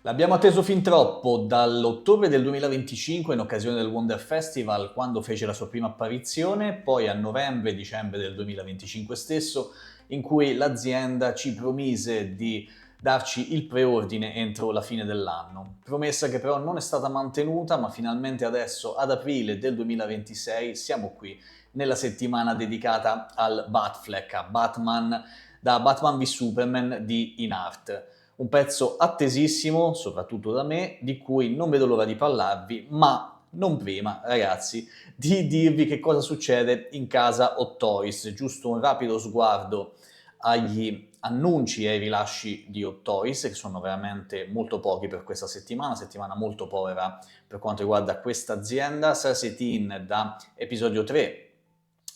L'abbiamo atteso fin troppo, dall'ottobre del 2025 in occasione del Wonder Festival, quando fece la sua prima apparizione, poi a novembre e dicembre del 2025 stesso, in cui l'azienda ci promise di darci il preordine entro la fine dell'anno. Promessa che però non è stata mantenuta, ma finalmente adesso, ad aprile del 2026, siamo qui nella settimana dedicata al Batfleck, a Batman, da Batman v Superman di InArt. Un pezzo attesissimo, soprattutto da me, di cui non vedo l'ora di parlarvi, ma non prima, ragazzi, di dirvi che cosa succede in casa Hot Toys. Giusto un rapido sguardo agli annunci e ai rilasci di Hot Toys, che sono veramente molto pochi per questa settimana molto povera per quanto riguarda questa azienda. Sarsetin da episodio 3,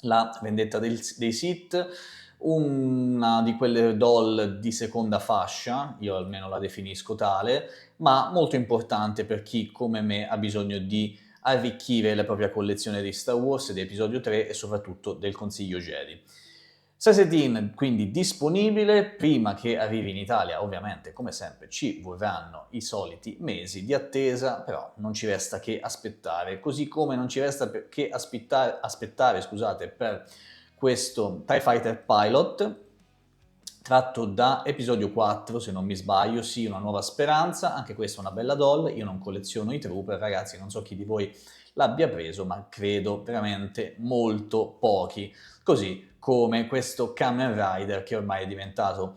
la vendetta dei Sith, una di quelle doll di seconda fascia, io almeno la definisco tale, ma molto importante per chi come me ha bisogno di arricchire la propria collezione di Star Wars, di episodio 3 e soprattutto del Consiglio Jedi. Sasetin quindi disponibile, prima che arrivi in Italia ovviamente come sempre ci vorranno i soliti mesi di attesa, però non ci resta che aspettare, così come non ci resta che aspettare per questo TIE Fighter Pilot, tratto da episodio 4 se non mi sbaglio, sì, Una nuova speranza, anche questa è una bella doll, io non colleziono i Trooper, ragazzi, non so chi di voi l'abbia preso, ma credo veramente molto pochi, così come questo Kamen Rider che ormai è diventato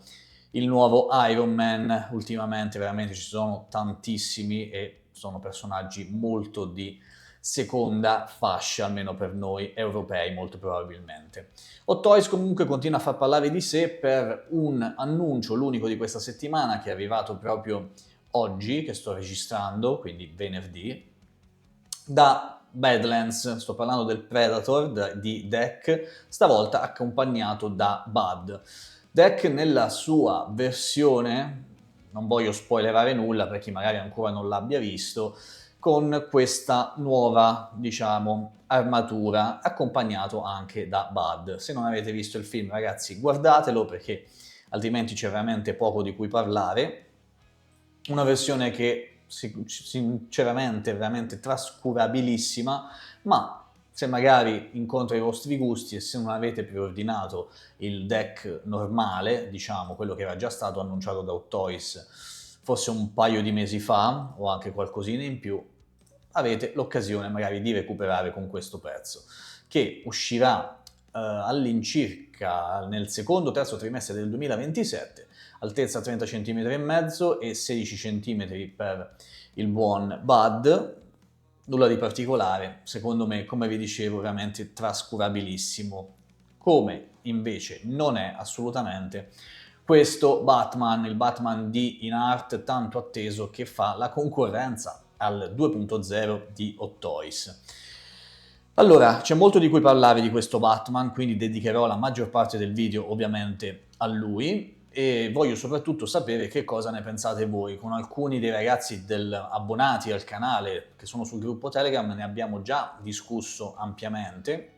il nuovo Iron Man. Ultimamente veramente ci sono tantissimi e sono personaggi molto di seconda fascia, almeno per noi europei molto probabilmente. Hot Toys comunque continua a far parlare di sé per un annuncio, l'unico di questa settimana, che è arrivato proprio oggi, che sto registrando, quindi venerdì, da Badlands. Sto parlando del Predator di Deck, stavolta accompagnato da Bud. Deck nella sua versione, non voglio spoilerare nulla per chi magari ancora non l'abbia visto, con questa nuova, diciamo, armatura, accompagnato anche da Bud. Se non avete visto il film, ragazzi, guardatelo perché altrimenti c'è veramente poco di cui parlare. Una versione che sinceramente è veramente trascurabilissima, ma se magari incontra i vostri gusti e se non avete preordinato il deck normale, diciamo quello che era già stato annunciato da Hot Toys forse un paio di mesi fa o anche qualcosina in più, avete l'occasione magari di recuperare con questo pezzo, che uscirà all'incirca nel secondo terzo trimestre del 2027, altezza 30 cm e mezzo e 16 cm per il buon Bud. Nulla di particolare, secondo me, come vi dicevo, veramente trascurabilissimo. Come invece non è assolutamente questo Batman, il Batman di InArt tanto atteso, che fa la concorrenza al 2.0 di Hot Toys. Allora, c'è molto di cui parlare di questo Batman, quindi dedicherò la maggior parte del video ovviamente a lui e voglio soprattutto sapere che cosa ne pensate voi. Con alcuni dei ragazzi abbonati al canale che sono sul gruppo Telegram ne abbiamo già discusso ampiamente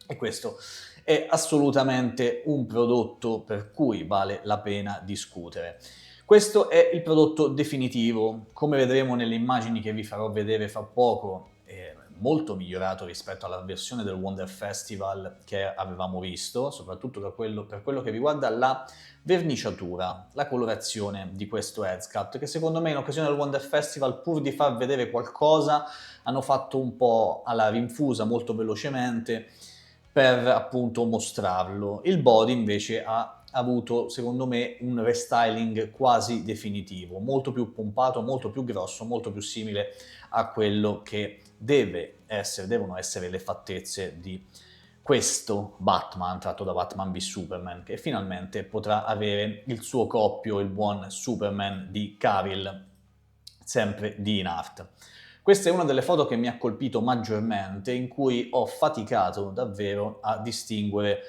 e questo è assolutamente un prodotto per cui vale la pena discutere. Questo è il prodotto definitivo, come vedremo nelle immagini che vi farò vedere fra poco, è molto migliorato rispetto alla versione del Wonder Festival che avevamo visto, soprattutto per quello che riguarda la verniciatura, la colorazione di questo headsculpt, che secondo me in occasione del Wonder Festival, pur di far vedere qualcosa, hanno fatto un po' alla rinfusa molto velocemente per appunto mostrarlo. Il body invece ha avuto secondo me un restyling quasi definitivo, molto più pompato, molto più grosso, molto più simile a quello che devono essere le fattezze di questo Batman tratto da Batman v Superman, che finalmente potrà avere il suo coppio, il buon Superman di Cavill, sempre di InArt. Questa è una delle foto che mi ha colpito maggiormente, in cui ho faticato davvero a distinguere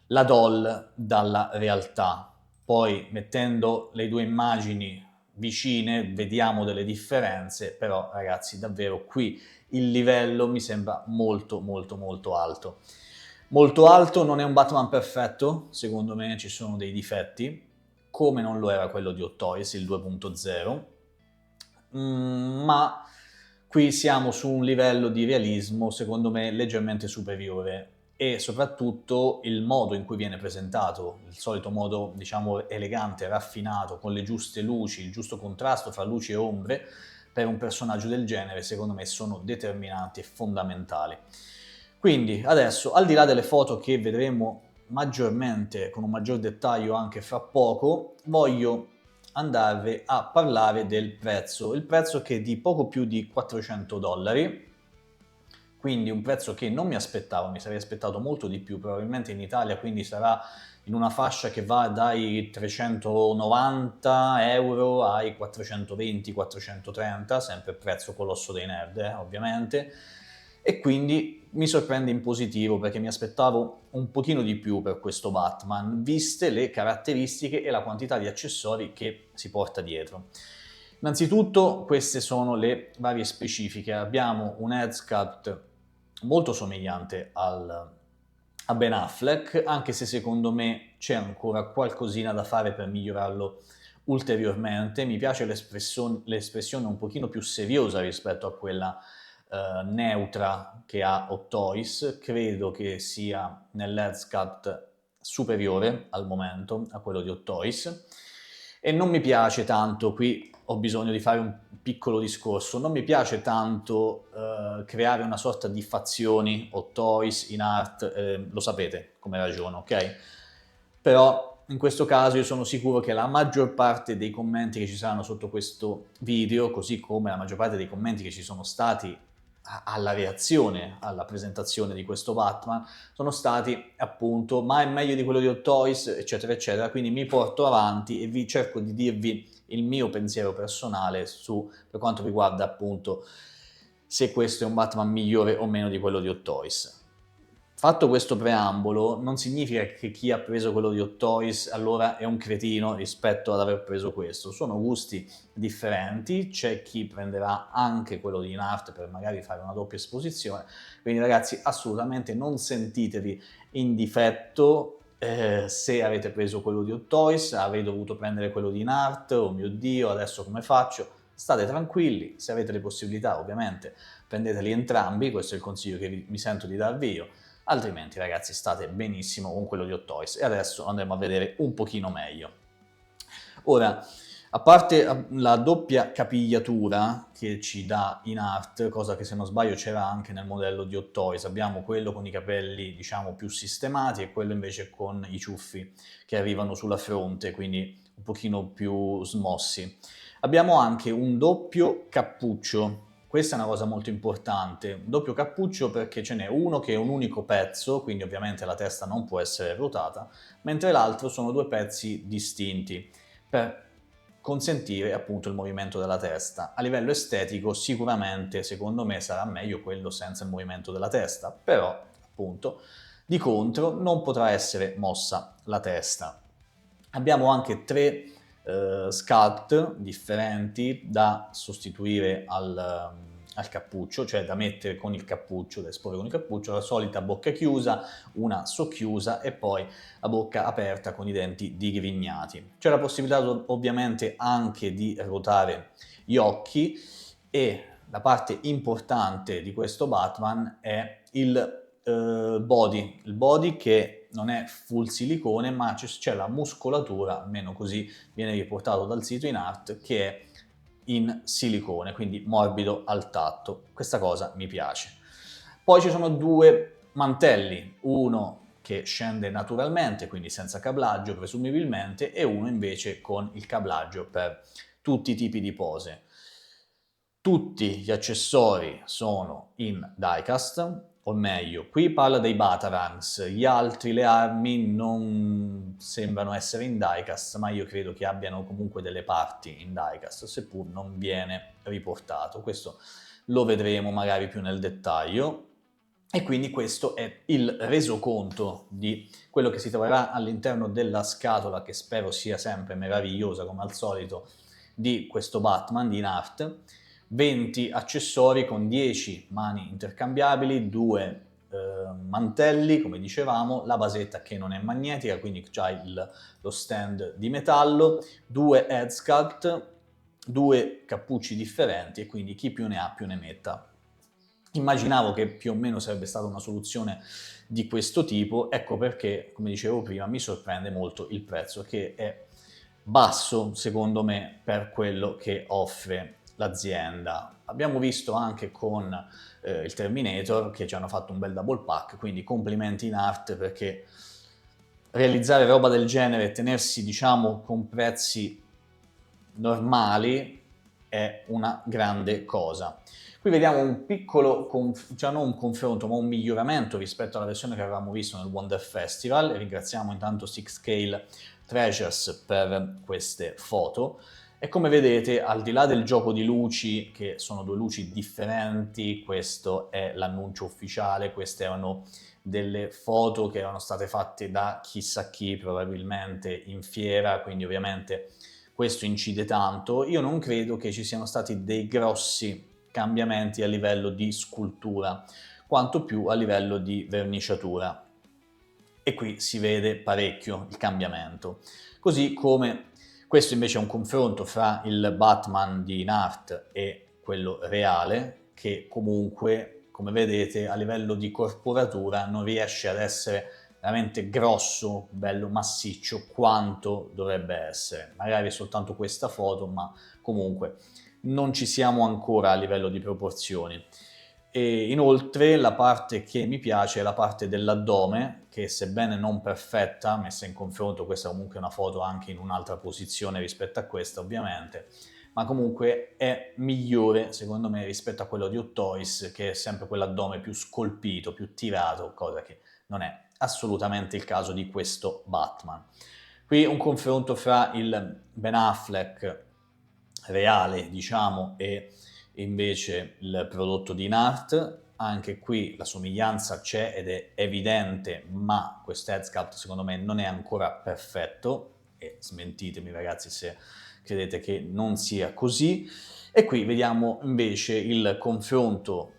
la doll dalla realtà. Poi, mettendo le due immagini vicine, vediamo delle differenze, però ragazzi, davvero qui il livello mi sembra molto molto molto alto. Molto alto, non è un Batman perfetto, secondo me ci sono dei difetti, come non lo era quello di Hot Toys, il 2.0, ma qui siamo su un livello di realismo, secondo me, leggermente superiore e soprattutto il modo in cui viene presentato, il solito modo, diciamo, elegante, raffinato, con le giuste luci, il giusto contrasto fra luci e ombre, per un personaggio del genere, secondo me, sono determinanti e fondamentali. Quindi, adesso, al di là delle foto che vedremo maggiormente, con un maggior dettaglio anche fra poco, voglio andarvi a parlare del prezzo. Il prezzo che è di poco più di $400, quindi un prezzo che non mi aspettavo, mi sarei aspettato molto di più, probabilmente in Italia, quindi sarà in una fascia che va dai 390 euro ai 420-430, sempre prezzo colosso dei nerd, ovviamente, e quindi mi sorprende in positivo perché mi aspettavo un pochino di più per questo Batman, viste le caratteristiche e la quantità di accessori che si porta dietro. Innanzitutto queste sono le varie specifiche, abbiamo un head sculpt molto somigliante a Ben Affleck, anche se secondo me c'è ancora qualcosina da fare per migliorarlo ulteriormente. Mi piace l'espressione un pochino più seriosa rispetto a quella neutra che ha Hot Toys, credo che sia nell'head sculpt superiore al momento a quello di Hot Toys e non mi piace tanto, qui ho bisogno di fare un piccolo discorso, non mi piace tanto creare una sorta di fazioni Hot Toys in art, lo sapete come ragiono, ok? Però in questo caso io sono sicuro che la maggior parte dei commenti che ci saranno sotto questo video, così come la maggior parte dei commenti che ci sono stati alla reazione alla presentazione di questo Batman, sono stati appunto ma è meglio di quello di Hot Toys, eccetera eccetera, quindi mi porto avanti e vi cerco di dirvi il mio pensiero personale su per quanto riguarda appunto se questo è un Batman migliore o meno di quello di Hot Toys. Fatto questo preambolo, non significa che chi ha preso quello di Hot Toys allora è un cretino rispetto ad aver preso questo. Sono gusti differenti, c'è chi prenderà anche quello di Inart per magari fare una doppia esposizione, quindi ragazzi assolutamente non sentitevi in difetto se avete preso quello di Hot Toys, avrei dovuto prendere quello di Inart, oh mio Dio, adesso come faccio? State tranquilli, se avete le possibilità ovviamente prendeteli entrambi, questo è il consiglio che mi sento di darvi io. Altrimenti ragazzi state benissimo con quello di Hot Toys e adesso andremo a vedere un pochino meglio. Ora, a parte la doppia capigliatura che ci dà in art, cosa che se non sbaglio c'era anche nel modello di Hot Toys, abbiamo quello con i capelli diciamo più sistemati e quello invece con i ciuffi che arrivano sulla fronte, quindi un pochino più smossi. Abbiamo anche un doppio cappuccio. Questa è una cosa molto importante, un doppio cappuccio perché ce n'è uno che è un unico pezzo, quindi ovviamente la testa non può essere ruotata, mentre l'altro sono due pezzi distinti per consentire appunto il movimento della testa. A livello estetico sicuramente secondo me sarà meglio quello senza il movimento della testa, però appunto di contro non potrà essere mossa la testa. Abbiamo anche tre sculpt differenti da sostituire al cappuccio, cioè da mettere con il cappuccio, da esporre con il cappuccio, la solita bocca chiusa, una socchiusa e poi la bocca aperta con i denti digrignati. C'è la possibilità ovviamente anche di ruotare gli occhi e la parte importante di questo Batman è il body che non è full silicone ma c'è la muscolatura, almeno così viene riportato dal sito in art, che è in silicone, quindi morbido al tatto. Questa cosa mi piace. Poi ci sono due mantelli, uno che scende naturalmente, quindi senza cablaggio presumibilmente, e uno invece con il cablaggio per tutti i tipi di pose. Tutti gli accessori sono in diecast, o meglio, qui parla dei Batarangs, gli altri, le armi, non sembrano essere in diecast, ma io credo che abbiano comunque delle parti in diecast, seppur non viene riportato. Questo lo vedremo magari più nel dettaglio. E quindi questo è il resoconto di quello che si troverà all'interno della scatola, che spero sia sempre meravigliosa, come al solito, di questo Batman di Nart. 20 accessori con 10 mani intercambiabili, 2 mantelli, come dicevamo, la basetta che non è magnetica, quindi c'hai lo stand di metallo, 2 head sculpt, due cappucci differenti e quindi chi più ne ha più ne metta. Immaginavo che più o meno sarebbe stata una soluzione di questo tipo, ecco perché, come dicevo prima, mi sorprende molto il prezzo, che è basso secondo me per quello che offre l'azienda. Abbiamo visto anche con il Terminator che ci hanno fatto un bel double pack, quindi complimenti in arte, perché realizzare roba del genere e tenersi, diciamo, con prezzi normali è una grande cosa. Qui vediamo un piccolo, cioè non un confronto, ma un miglioramento rispetto alla versione che avevamo visto nel Wonder Festival. Ringraziamo intanto Six Scale Treasures per queste foto. E come vedete, al di là del gioco di luci, che sono due luci differenti, questo è l'annuncio ufficiale, queste erano delle foto che erano state fatte da chissà chi, probabilmente in fiera, quindi ovviamente questo incide tanto. Io non credo che ci siano stati dei grossi cambiamenti a livello di scultura, quanto più a livello di verniciatura. E qui si vede parecchio il cambiamento. Così come questo invece è un confronto fra il Batman di in art e quello reale, che comunque, come vedete, a livello di corporatura non riesce ad essere veramente grosso, bello massiccio quanto dovrebbe essere. Magari soltanto questa foto, ma comunque non ci siamo ancora a livello di proporzioni. E inoltre la parte che mi piace è la parte dell'addome, che sebbene non perfetta, messa in confronto, questa comunque è una foto anche in un'altra posizione rispetto a questa ovviamente, ma comunque è migliore secondo me rispetto a quello di Hot Toys, che è sempre quell'addome più scolpito, più tirato, cosa che non è assolutamente il caso di questo Batman. Qui un confronto fra il Ben Affleck reale, diciamo, e invece il prodotto di Nart. Anche qui la somiglianza c'è ed è evidente, ma questo head sculpt secondo me non è ancora perfetto, e smentitemi ragazzi se credete che non sia così. E qui vediamo invece il confronto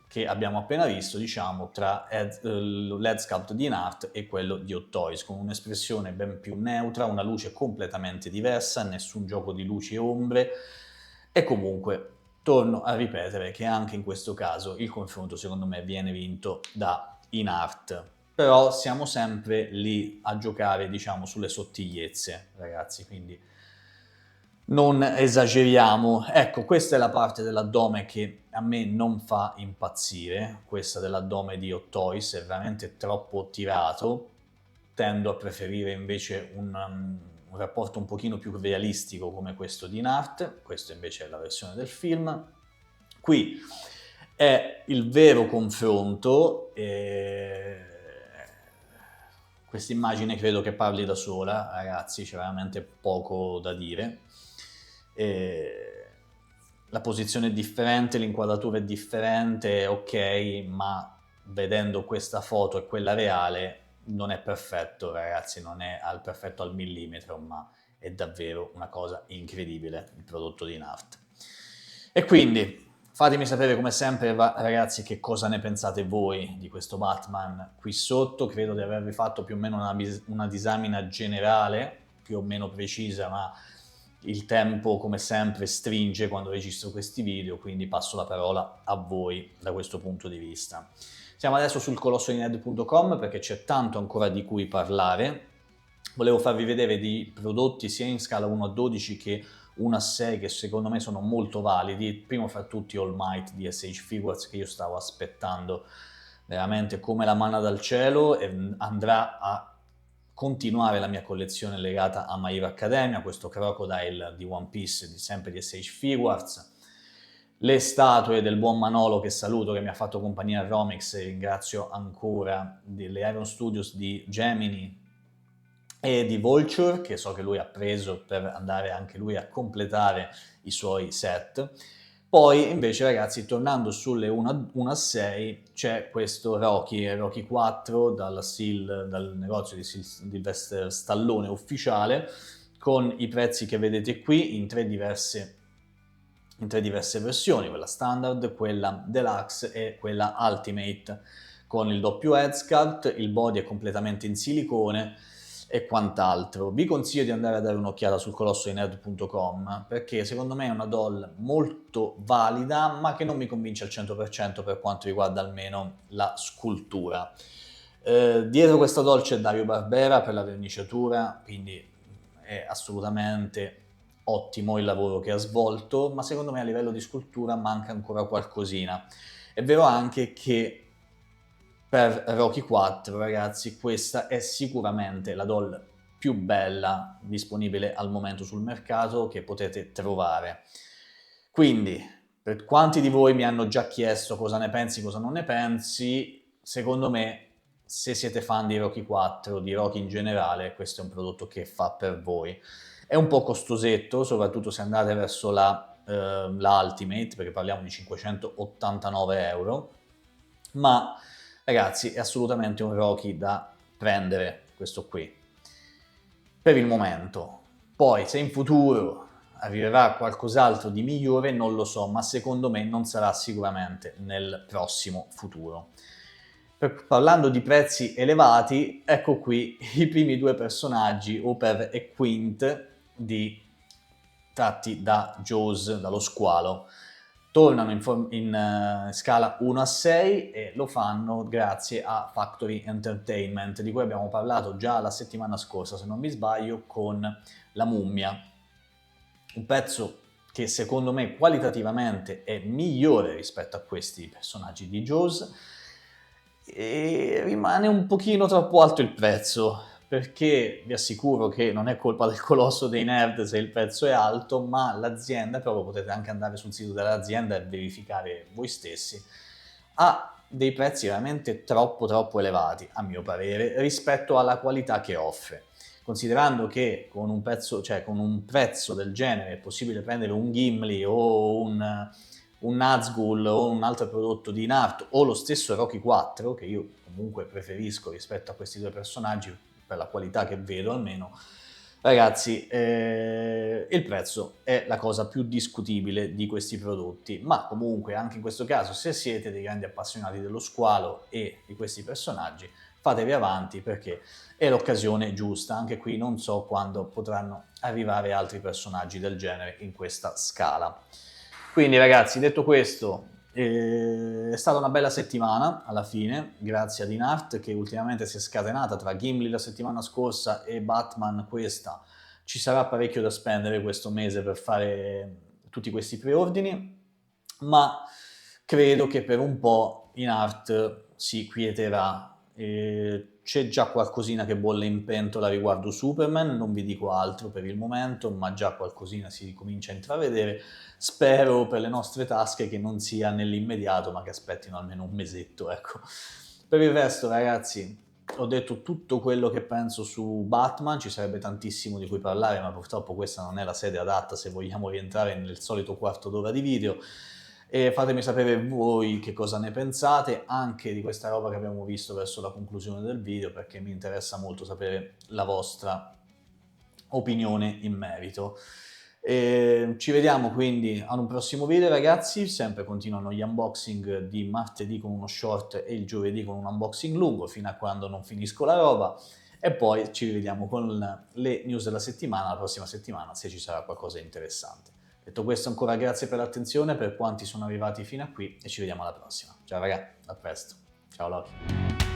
che abbiamo appena visto, diciamo, tra l'head sculpt di Nart e quello di Hot Toys, con un'espressione ben più neutra, una luce completamente diversa, nessun gioco di luci e ombre, e comunque torno a ripetere che anche in questo caso il confronto secondo me viene vinto da in art. Però siamo sempre lì a giocare, diciamo, sulle sottigliezze, ragazzi, quindi non esageriamo. Ecco, questa è la parte dell'addome che a me non fa impazzire, questa dell'addome di Hot Toys, è veramente troppo tirato. Tendo a preferire invece un rapporto un pochino più realistico come questo di Nart, questo invece è la versione del film. Qui è il vero confronto, questa immagine credo che parli da sola, ragazzi, c'è veramente poco da dire. La posizione è differente, l'inquadratura è differente, ok, ma vedendo questa foto e quella reale non è perfetto, ragazzi, non è perfetto al millimetro, ma è davvero una cosa incredibile il prodotto di Nart. E quindi fatemi sapere come sempre, ragazzi, che cosa ne pensate voi di questo Batman qui sotto. Credo di avervi fatto più o meno una disamina generale, più o meno precisa, ma il tempo come sempre stringe quando registro questi video, quindi passo la parola a voi da questo punto di vista. Siamo adesso sul colossodinerd.com perché c'è tanto ancora di cui parlare. Volevo farvi vedere dei prodotti sia in scala 1 a 12 che 1 a 6 che secondo me sono molto validi. Primo fra tutti All Might di SH Figures, che io stavo aspettando veramente come la manna dal cielo, e andrà a continuare la mia collezione legata a My Hero Academia, questo Crocodile di One Piece, sempre di SH Figures. Le statue del buon Manolo, che saluto, che mi ha fatto compagnia a Romix, e ringrazio ancora, delle Iron Studios di Gemini e di Vulture, che so che lui ha preso per andare anche lui a completare i suoi set. Poi invece, ragazzi, tornando sulle 1 a 6, c'è questo Rocky 4 dal negozio di Sylvester Stallone ufficiale, con i prezzi che vedete qui in tre diverse versioni, quella standard, quella deluxe e quella ultimate, con il doppio head sculpt. Il body è completamente in silicone e quant'altro. Vi consiglio di andare a dare un'occhiata sul colossodinerd.com perché secondo me è una doll molto valida, ma che non mi convince al 100% per quanto riguarda almeno la scultura. Dietro questa doll c'è Dario Barbera per la verniciatura, quindi è assolutamente ottimo il lavoro che ha svolto, ma secondo me a livello di scultura manca ancora qualcosina. È vero anche che per Rocky 4, ragazzi, questa è sicuramente la doll più bella disponibile al momento sul mercato che potete trovare. Quindi, per quanti di voi mi hanno già chiesto cosa ne pensi, cosa non ne pensi, secondo me, se siete fan di Rocky 4, di Rocky in generale, questo è un prodotto che fa per voi. È un po' costosetto, soprattutto se andate verso la Ultimate, perché parliamo di 589 euro, ma ragazzi è assolutamente un Rocky da prendere questo qui, per il momento. Poi se in futuro arriverà qualcos'altro di migliore non lo so, ma secondo me non sarà sicuramente nel prossimo futuro. Parlando di prezzi elevati, ecco qui i primi due personaggi, Hopper e Quint, tratti da Jaws, dallo squalo. Tornano in scala 1 a 6 e lo fanno grazie a Factory Entertainment, di cui abbiamo parlato già la settimana scorsa, se non mi sbaglio, con La Mummia. Un pezzo che secondo me qualitativamente è migliore rispetto a questi personaggi di Jaws, e rimane un pochino troppo alto il prezzo, perché vi assicuro che non è colpa del colosso dei nerd se il prezzo è alto, ma l'azienda, proprio potete anche andare sul sito dell'azienda e verificare voi stessi, ha dei prezzi veramente troppo elevati, a mio parere, rispetto alla qualità che offre. Considerando che con un prezzo del genere è possibile prendere un Gimli o un Nazgul o un altro prodotto di Nart o lo stesso Rocky 4, che io comunque preferisco rispetto a questi due personaggi per la qualità che vedo almeno, ragazzi, il prezzo è la cosa più discutibile di questi prodotti, ma comunque anche in questo caso se siete dei grandi appassionati dello squalo e di questi personaggi, fatevi avanti perché è l'occasione giusta. Anche qui non so quando potranno arrivare altri personaggi del genere in questa scala. Quindi ragazzi, detto questo, è stata una bella settimana alla fine, grazie ad Inart che ultimamente si è scatenata tra Gimli la settimana scorsa e Batman questa. Ci sarà parecchio da spendere questo mese per fare tutti questi preordini, ma credo che per un po' Inart si quieterà. C'è già qualcosina che bolle in pentola riguardo Superman, non vi dico altro per il momento, ma già qualcosina si comincia a intravedere. Spero per le nostre tasche che non sia nell'immediato, ma che aspettino almeno un mesetto, ecco. Per il resto, ragazzi, ho detto tutto quello che penso su Batman, ci sarebbe tantissimo di cui parlare, ma purtroppo questa non è la sede adatta se vogliamo rientrare nel solito quarto d'ora di video. E fatemi sapere voi che cosa ne pensate anche di questa roba che abbiamo visto verso la conclusione del video, perché mi interessa molto sapere la vostra opinione in merito. Ci vediamo quindi ad un prossimo video, ragazzi. Sempre continuano gli unboxing di martedì con uno short e il giovedì con un unboxing lungo fino a quando non finisco la roba, e poi ci rivediamo con le news della settimana, la prossima settimana, se ci sarà qualcosa di interessante. Detto questo, ancora grazie per l'attenzione, per quanti sono arrivati fino a qui, e ci vediamo alla prossima. Ciao ragazzi, a presto. Ciao Loki.